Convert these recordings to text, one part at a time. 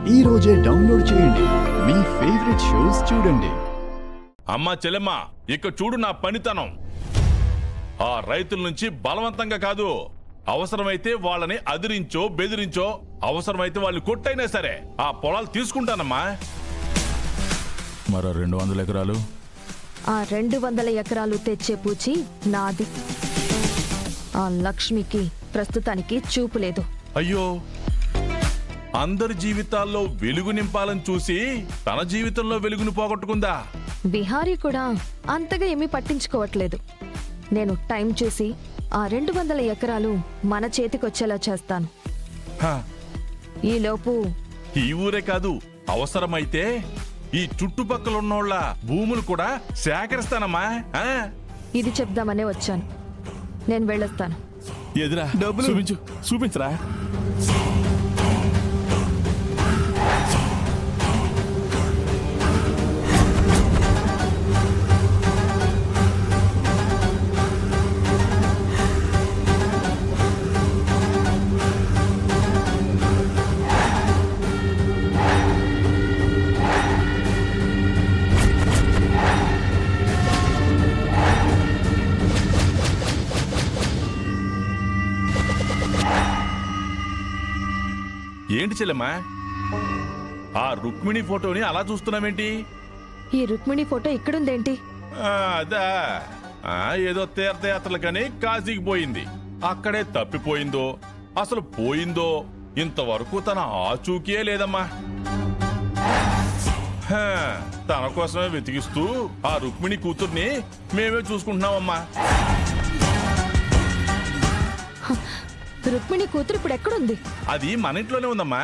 ఈ రోజే డౌన్లోడ్ చేయండి, మీ ఫేవరెట్ షోస్ చూడండి. అమ్మా చెల్లెమ్మ, ఇక చూడు నా పనితనం. ఆ రైతుల నుంచి బలవంతంగా కాదు, అవసరమైతే వాళ్ళని అదిరించో బెదిరించో, అవసరమైతే వాళ్ళు కొట్టైనా సరే ఆ పొలాలు తీసుకుంటానమ్మా. మరో 200 ఎకరాలు, ఆ 200 ఎకరాలు తెచ్చే పూచి నాది. ఆ లక్ష్మికి ప్రస్తుతానికి చూపు లేదు. అయ్యో, అందరి జీవితాల్లో వెలుగు నింపాలని చూసి తన జీవితంలో వెలుగుని పోగొట్టుకుందా? బిహారీ కూడా అంతగా ఏమీ పట్టించుకోవట్లేదు. నేను టైం చూసి ఆ 200 ఎకరాలు మన చేతికొచ్చేలా చేస్తాను. ఈలోపు ఈ ఊరే కాదు, అవసరమైతే ఈ చుట్టుపక్కల ఉన్నోళ్ళ భూములు కూడా సేకరిస్తానమ్మా. ఇది చెప్దామనే వచ్చాను. నేను వెళ్ళొస్తాను. ఎదురా డబ్బులు చూపించరా. ఏంటి చెల్లెమ్మా, ఆ రుక్మిణి ఫోటోని అలా చూస్తున్నావేంటి? ఈ రుక్మిణి ఫోటో ఇక్కడుందేంటి? అదా, ఏదో తీర్థయాత్రలకని కాశీకి పోయింది, అక్కడే తప్పిపోయిందో అసలు పోయిందో ఇంతవరకు తన ఆచూకీ లేదమ్మా. తన కోసమే వెతికిస్తూ ఆ రుక్మిణి కూతుర్ని మేమే చూసుకుంటున్నామమ్మా. రుక్మిణి కూతురు ఇప్పుడు ఎక్కడుంది? అది మన ఇంట్లోనే ఉందమ్మా.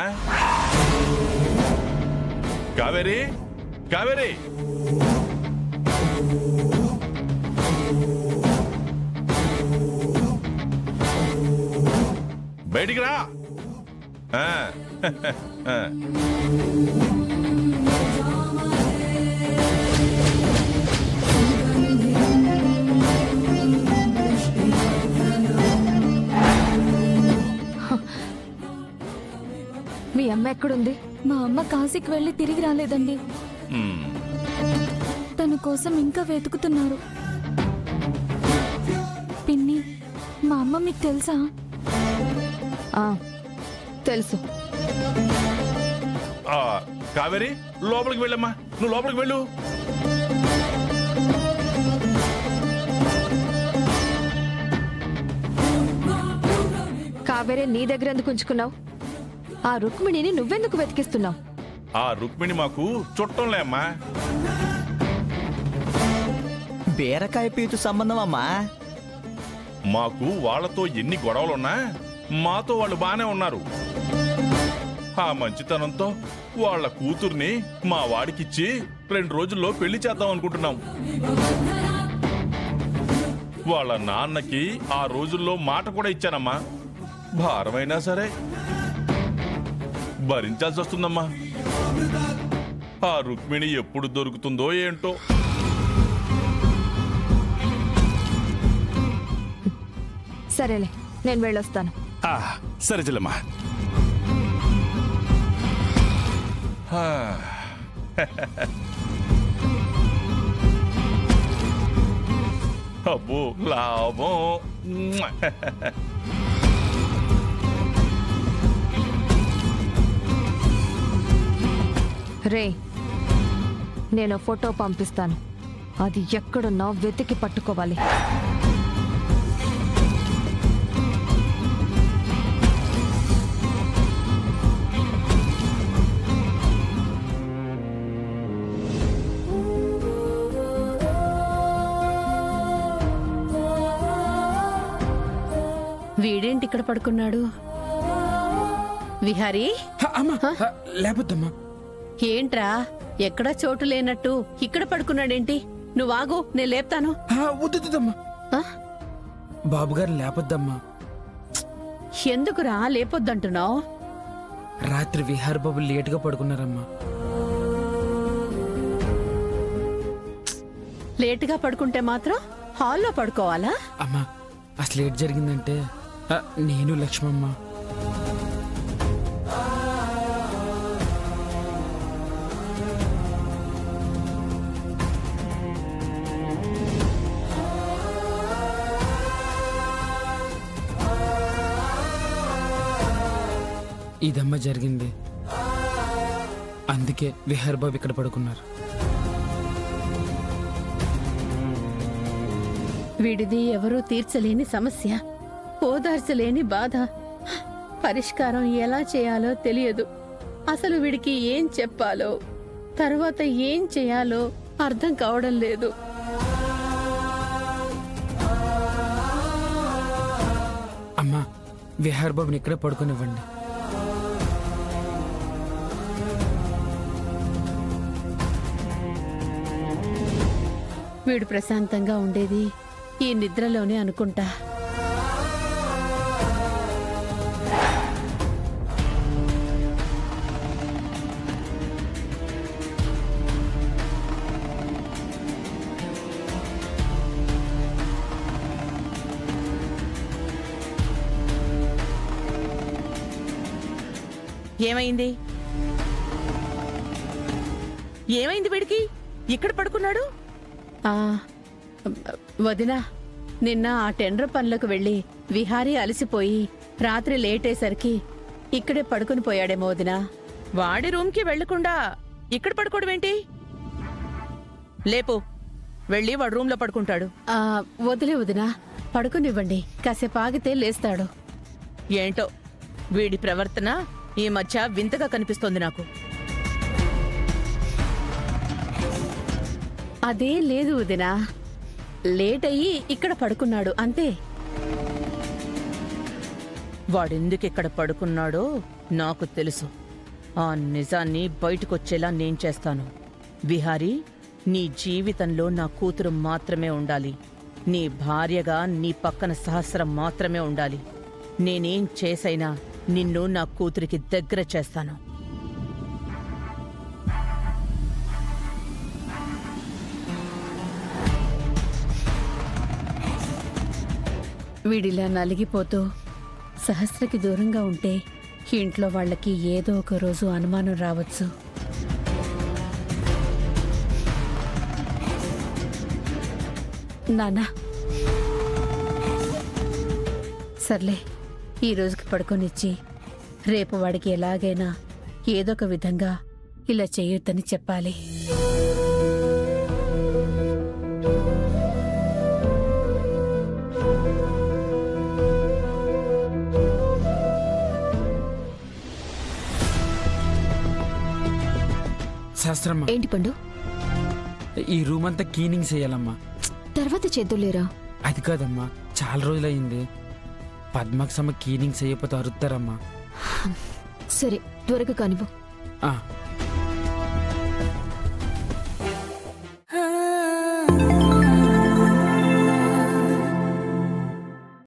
కావేరి, కావేరి, బయటికి రా. మీ అమ్మ ఎక్కడుంది? మా అమ్మ కాశీకి వెళ్ళి తిరిగి రాలేదండి. తన కోసం ఇంకా వెతుకుతున్నారు. పిన్ని, మా అమ్మ మీకు తెలుసా? తెలుసు. కావేరి, లోపలికి వెళ్ళమ్మా, నువ్వు లోపలికి వెళ్ళు. కావేరే నీ దగ్గర ఎందుకు ఉంచుకున్నావు? ఆ రుక్మిణిని నువ్వెందుకు వెతికిస్తున్నావు? ఆ రుక్మిణి మాకు చుట్టంలే అమ్మా. బీరకాయ పీచు సంబంధం అమ్మా. మాకు వాళ్లతో ఎన్ని గొడవలున్నా మాతో వాళ్ళు బానే ఉన్నారు. ఆ మంచితనంతో వాళ్ళ కూతుర్ని మా వాడికిచ్చి 2 రోజుల్లో పెళ్లి చేద్దాం అనుకుంటున్నాం. వాళ్ళ నాన్నకి ఆ రోజుల్లో మాట కూడా ఇచ్చానమ్మా. భారమైనా సరే భరించాల్సి వస్తుందమ్మా. ఆ రుక్మిణి ఎప్పుడు దొరుకుతుందో ఏంటో. సరేలే, నేను వెళ్ళొస్తాను. సరే చెల్లమ్మా. అబ్బో లాభం. రే, నేను ఫోటో పంపిస్తాను. అది ఎక్కడున్నా వెతికి పట్టుకోవాలి. వీడేంటి ఇక్కడ పడుకున్నాడు? విహారీ, లేకపోద్దమ్మా. ఏంట్రా, ఎక్కడా చోటు లేనట్టు ఇక్కడ పడుకున్నాడేంటి? నువ్వు ఆగు, నేను లేపుతాను. వద్దుద్దమ్మా, బాబుగారు లేపొద్దమ్మా. ఎందుకురా లేపొద్దంటున్నావు? రాత్రి విహార్ బాబు లేటుగా పడుకున్నారమ్మా. లేటుగా పడుకుంటే మాత్రం హాల్లో పడుకోవాలా? అమ్మా, అసలు ఏం జరిగిందంటే నేను లక్ష్మమ్మ ఇదమ్మా జరిగింది. అందుకే విహార్ బాబు ఇక్కడ పడుకున్నారు. వీడిది ఎవరూ తీర్చలేని సమస్య, ఓదార్చలేని బాధ. పరిష్కారం ఎలా చేయాలో తెలియదు. అసలు వీడికి ఏం చెప్పాలో, తర్వాత ఏం చేయాలో అర్థం కావడం లేదు. అమ్మా, విహార్ బాబుని ఇక్కడే పడుకునివ్వండి. వీడు ప్రశాంతంగా ఉండేది ఈ నిద్రలోనే అనుకుంటా. ఏమైంది? ఏమైంది వీడికి? ఇక్కడ పడుకున్నాడు. వదినా, నిన్న ఆ టెండర్ పనులకు వెళ్లి విహారీ అలసిపోయి రాత్రి లేట్ అయ్యేసరికి ఇక్కడే పడుకుని పోయాడేమో వదినా. వాడి రూమ్కి వెళ్లకుండా ఇక్కడ పడుకోవడమేంటి? లేపు, వెళ్ళి వాడు రూమ్లో పడుకుంటాడు. వదిలే వదినా, పడుకునివ్వండి. కాసేపు ఆగితే లేస్తాడు. ఏంటో వీడి ప్రవర్తన ఈ మధ్య వింతగా కనిపిస్తోంది నాకు. అదే లేదు వదినా, లేట్ అయ్యి ఇక్కడ పడుకున్నాడు అంతే. వాడెందుకు ఇక్కడ పడుకున్నాడో నాకు తెలుసు. ఆ నిజాన్ని బయటకొచ్చేలా నేను చేస్తాను. విహారీ, నీ జీవితంలో నా కూతురు మాత్రమే ఉండాలి. నీ భార్యగా నీ పక్కన సహస్రం మాత్రమే ఉండాలి. నేనేం చేసైనా నిన్ను నా కూతురికి దగ్గర చేస్తాను. వీడిలా నలిగిపోతూ సహస్రకి దూరంగా ఉంటే ఇంట్లో వాళ్ళకి ఏదో ఒక రోజు అనుమానం రావచ్చు. నాన్నా, సర్లే, ఈ రోజుకి పడుకొనిచ్చి రేపు వాడికి ఎలాగైనా ఏదో ఒక విధంగా ఇలా చేయొద్దని చెప్పాలి. శాస్త్రమ్మా, ఏంటి పండు? ఈ రూమ్ అంతా క్లీనింగ్ చేయాలమ్మా. తర్వాత చేద్దులేరా? అది కాదమ్మా, చాలా రోజులయ్యింది. పద్మక్షమ్మ క్లీనింగ్ చేయకపోతే అరుస్తారమ్మా. సరే, త్వరగా కానివ్వు. ఆ